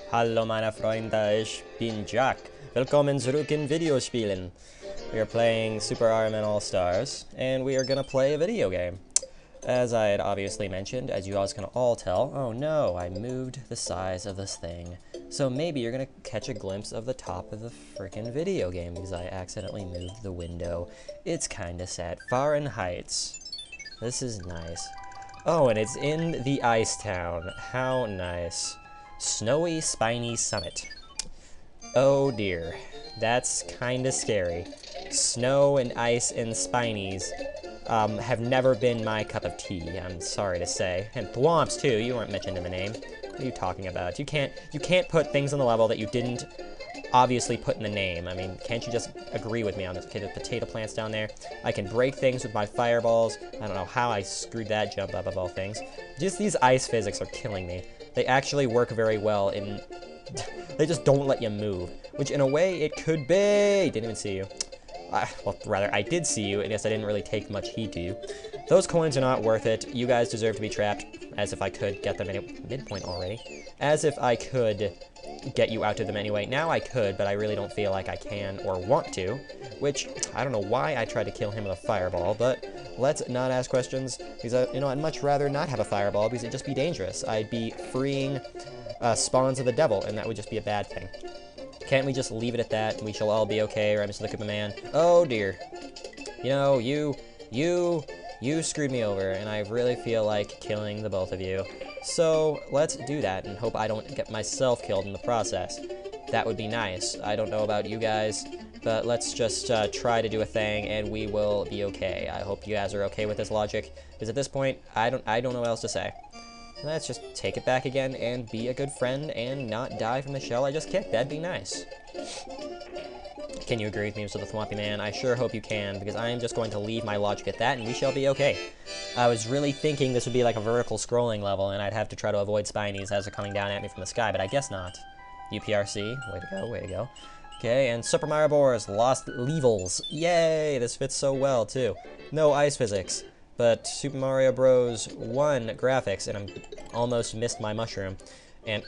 Hallo meine Freunde, ich bin Jack. Willkommen zurück in Videospielen. We are playing Super RMN All-Stars, and we are gonna play a video game. As I had obviously mentioned, as you guys can all tell, oh no, I moved the size of this thing. So maybe you're gonna catch a glimpse of the top of the frickin' video game because I accidentally moved the window. It's kinda sad. Fahren Heights. This is nice. Oh, and it's in the Ice Town. How nice. Snowy Spiny Summit. Oh dear. That's kinda scary. Snow and ice and spinies have never been my cup of tea, I'm sorry to say. And thwomps too, you weren't mentioned in the name. What are you talking about? You can't put things on the level that you didn't obviously put in the name. I mean, can't you just agree with me on this? Okay, the potato plants down there. I can break things with my fireballs. I don't know how I screwed that jump up of all things. Just these ice physics are killing me. They actually work very well in... they just don't let you move. Which in a way it could be... Didn't even see you. Well, rather, I did see you, and yes, I didn't really take much heed to you. Those coins are not worth it. You guys deserve to be trapped, as if I could get them in midpoint already. As if I could get you out to them anyway. Now I could, but I really don't feel like I can or want to, which, I don't know why I tried to kill him with a fireball, but let's not ask questions, because, I'd much rather not have a fireball, because it'd just be dangerous. I'd be freeing spawns of the devil, and that would just be a bad thing. Can't we just leave it at that? We shall all be okay, right, Mr. the Koopa Man? Oh, dear. You know, you screwed me over, and I really feel like killing the both of you. So, let's do that, and hope I don't get myself killed in the process. That would be nice. I don't know about you guys, but let's just try to do a thing, and we will be okay. I hope you guys are okay with this logic, because at this point, I don't know what else to say. Let's just take it back again and be a good friend and not die from the shell I just kicked. That'd be nice. Can you agree with me, Mr. the Thwompy Man? I sure hope you can, because I am just going to leave my logic at that, and we shall be okay. I was really thinking this would be like a vertical scrolling level, and I'd have to try to avoid Spinies as they're coming down at me from the sky, but I guess not. UPRC, way to go, way to go. Okay, and Super Mario Bros. Lost Leevls. Yay! This fits so well, too. No ice physics. But Super Mario Bros. 1 graphics, and I almost missed my mushroom. And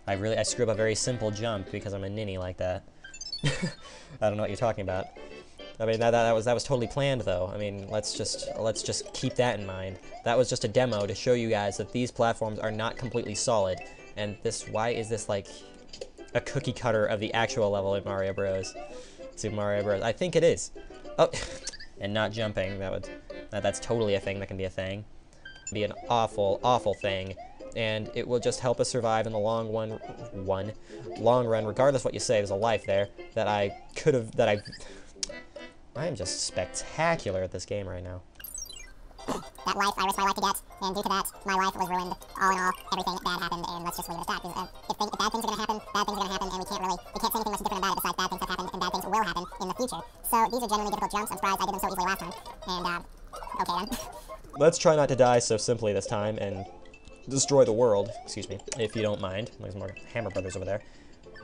I screwed up a very simple jump because I'm a ninny like that. I don't know what you're talking about. I mean, that was totally planned, though. I mean, let's just keep that in mind. That was just a demo to show you guys that these platforms are not completely solid. And why is this like a cookie cutter of the actual level in Mario Bros. Super Mario Bros. I think it is. Oh, and not jumping. That's totally a thing that can be a thing. It'd be an awful, awful thing, and it will just help us survive in the long run, regardless what you say. There's a life there that I am just spectacular at this game right now. That life I risked my life to get, and due to that, my life was ruined. All in all, everything bad happened, and let's just leave it at that. If bad things are going to happen, bad things are going to happen, and we can't say anything much different about it besides bad things have happened, and bad things will happen in the future. So these are genuinely difficult jumps. I'm surprised I did them so easily last time. And, okay then. Let's try not to die so simply this time, and destroy the world, excuse me, if you don't mind. There's more Hammer Brothers over there.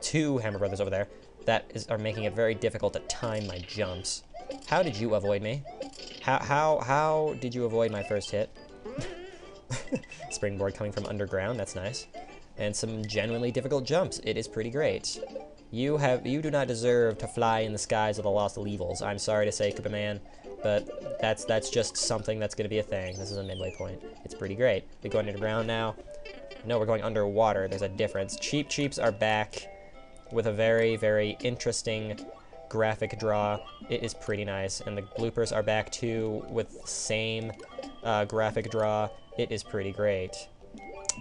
2 Hammer Brothers over there that are making it very difficult to time my jumps. How did you avoid me? How did you avoid my first hit? Springboard coming from underground, that's nice. And some genuinely difficult jumps. It is pretty great. You do not deserve to fly in the skies of the Lost Leevls. I'm sorry to say, Koopa Man, but that's just something that's gonna be a thing. This is a midway point. It's pretty great. We're going underground now. No, we're going underwater. There's a difference. Cheep Cheeps are back with a very, very interesting graphic draw. It is pretty nice, and the bloopers are back too with the same graphic draw. It is pretty great.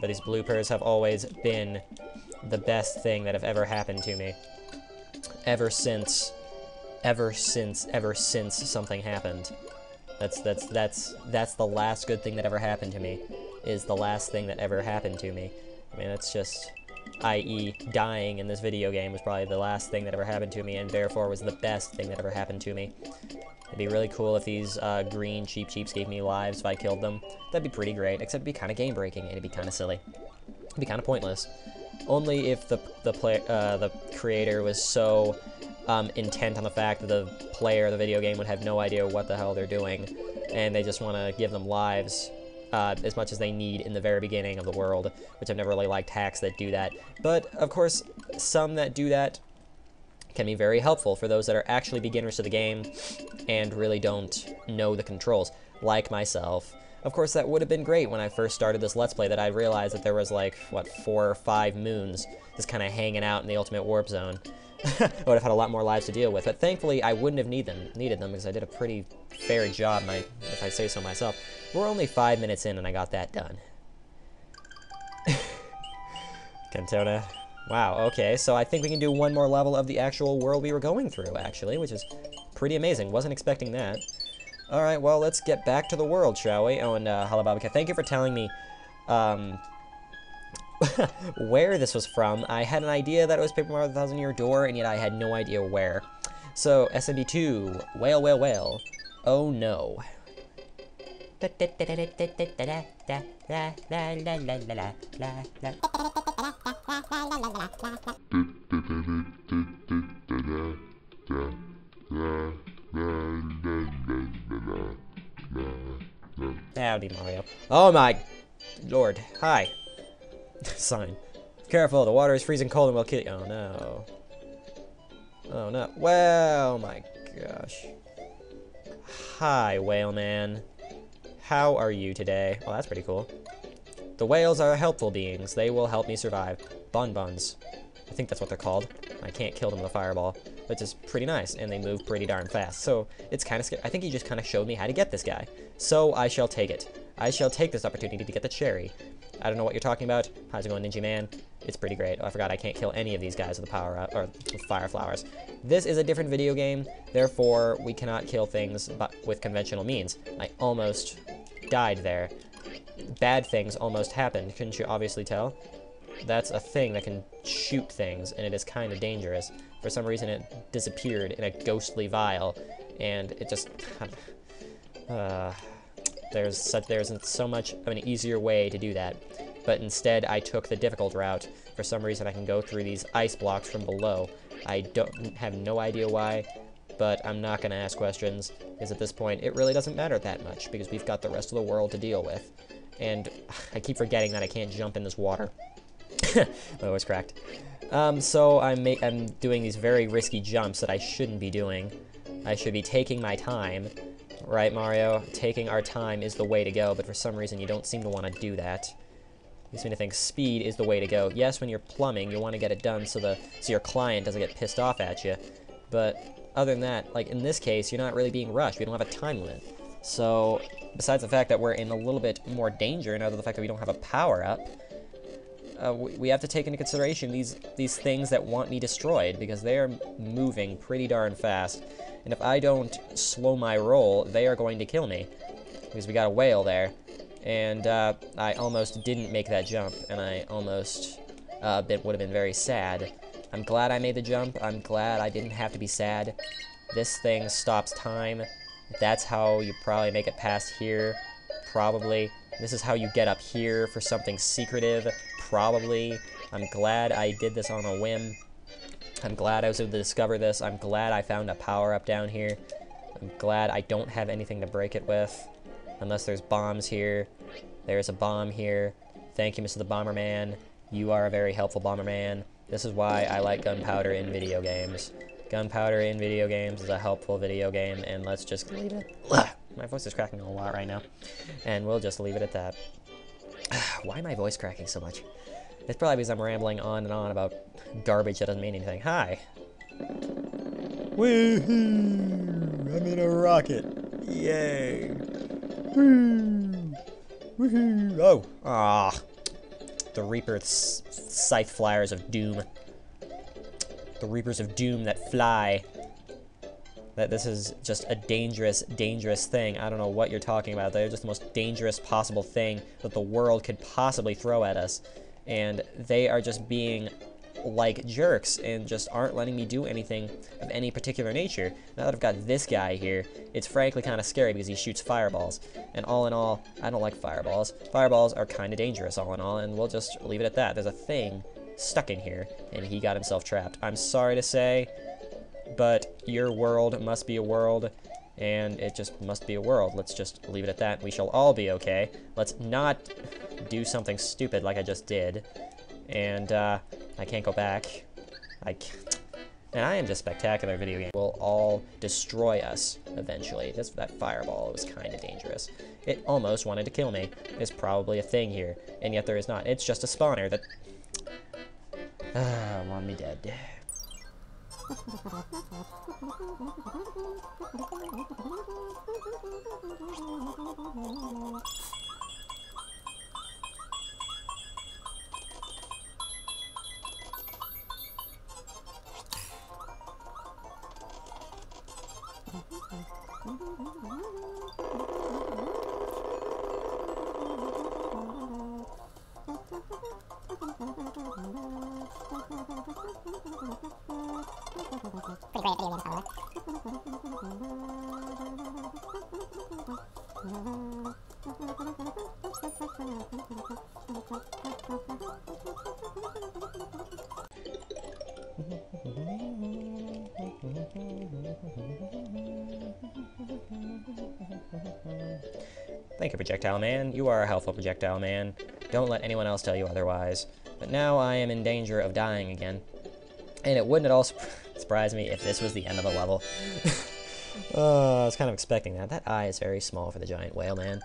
But these bloopers have always been the best thing that have ever happened to me. Ever since something happened. That's the last good thing that ever happened to me. Is the last thing that ever happened to me. I mean, that's just... i.e. dying in this video game was probably the last thing that ever happened to me, and therefore was the best thing that ever happened to me. It'd be really cool if these green Cheep Cheeps gave me lives if I killed them. That'd be pretty great, except it'd be kind of game-breaking, and it'd be kind of silly. It'd be kind of pointless. Only if the creator was so intent on the fact that the player of the video game would have no idea what the hell they're doing, and they just want to give them lives as much as they need in the very beginning of the world, which I've never really liked hacks that do that. But, of course, some that do that can be very helpful for those that are actually beginners to the game and really don't know the controls, like myself. Of course, that would have been great when I first started this Let's Play, that I realized that there was, like, what, 4 or 5 moons just kind of hanging out in the Ultimate Warp Zone. I would have had a lot more lives to deal with, but thankfully I wouldn't have needed them because I did a pretty fair job, if I say so myself. We're only 5 minutes in and I got that done. Kentona. Wow, okay, so I think we can do one more level of the actual world we were going through, actually, which is pretty amazing. Wasn't expecting that. Alright, well, let's get back to the world, shall we? Oh, and Halababaka, thank you for telling me where this was from. I had an idea that it was Paper Mario the 1,000-Year Door, and yet I had no idea where. So, SMB2, whale, whale, whale. Oh no. Howdy, Mario. Oh my lord. Hi. Sign. Careful, the water is freezing cold and will kill you. Oh no. Oh no. Well, my gosh. Hi, whale man. How are you today? Well, that's pretty cool. The whales are helpful beings. They will help me survive. Bonbons. I think that's what they're called. I can't kill them with a fireball, which is pretty nice, and they move pretty darn fast. So it's kind of scary. I think he just kind of showed me how to get this guy. So I shall take it. I shall take this opportunity to get the cherry. I don't know what you're talking about. How's it going, Ninja Man? It's pretty great. Oh, I forgot I can't kill any of these guys with the power up, or with fire flowers. This is a different video game, therefore we cannot kill things with conventional means. I almost died there. Bad things almost happened. Couldn't you obviously tell? That's a thing that can shoot things, and it is kind of dangerous. For some reason, it disappeared in a ghostly vial, and it just... there isn't so much of an easier way to do that. But instead, I took the difficult route. For some reason, I can go through these ice blocks from below. I have no idea why, but I'm not going to ask questions, because at this point, it really doesn't matter that much, because we've got the rest of the world to deal with. And I keep forgetting that I can't jump in this water. My voice cracked. So I'm doing these very risky jumps that I shouldn't be doing. I should be taking my time. Right, Mario? Taking our time is the way to go, but for some reason you don't seem to want to do that. Leads me to think speed is the way to go. Yes, when you're plumbing, you want to get it done so your client doesn't get pissed off at you. But other than that, like in this case, you're not really being rushed. We don't have a time limit. So, besides the fact that we're in a little bit more danger, and other than the fact that we don't have a power-up, we have to take into consideration these things that want me destroyed, because they are moving pretty darn fast. And if I don't slow my roll, they are going to kill me. Because we got a whale there. And I almost didn't make that jump, and I almost would have been very sad. I'm glad I made the jump. I'm glad I didn't have to be sad. This thing stops time. That's how you probably make it past here. Probably. This is how you get up here for something secretive. Probably. I'm glad I did this on a whim. I'm glad I was able to discover this. I'm glad I found a power-up down here. I'm glad I don't have anything to break it with. Unless there's bombs here. There's a bomb here. Thank you, Mr. the Bomberman. You are a very helpful Bomberman. This is why I like gunpowder in video games. Gunpowder in video games is a helpful video game, and let's just leave it. My voice is cracking a lot right now. And we'll just leave it at that. Why am my voice cracking so much? It's probably because I'm rambling on and on about garbage that doesn't mean anything. Hi. Woohoo! I'm in a rocket. Yay. Woo! Woohoo! Oh! Ah! The Reaper scythe flyers of doom. The Reapers of doom that fly. That this is just a dangerous, dangerous thing. I don't know what you're talking about. They're just the most dangerous possible thing that the world could possibly throw at us. And they are just being like jerks and just aren't letting me do anything of any particular nature. Now that I've got this guy here, it's frankly kind of scary because he shoots fireballs. And all in all, I don't like fireballs. Fireballs are kind of dangerous all in all, and we'll just leave it at that. There's a thing stuck in here, and he got himself trapped. I'm sorry to say, but your world must be a world and it just must be a world. Let's just leave it at that. We shall all be okay. Let's not do something stupid like I just did. And, I can't go back. And I am just spectacular video game. Will all destroy us eventually. Just that fireball was kind of dangerous. It almost wanted to kill me. There's probably a thing here, and yet there is not. It's just a spawner that want me dead. Pretty great at video games, by the way. Thank you, Projectile Man. You are a helpful Projectile Man. Don't let anyone else tell you otherwise. But now I am in danger of dying again. And it wouldn't at all surprise me if this was the end of the level. I was kind of expecting that. That eye is very small for the giant whale, man.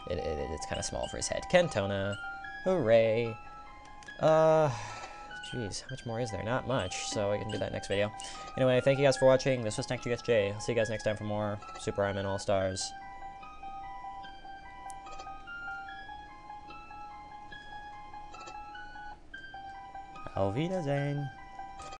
It's kind of small for his head. Kentona. Hooray. Jeez, how much more is there? Not much, so I can do that next video. Anyway, thank you guys for watching. This was TechGSJ. I'll see you guys next time for more Super RMN All-Stars. Auf Wiedersehen.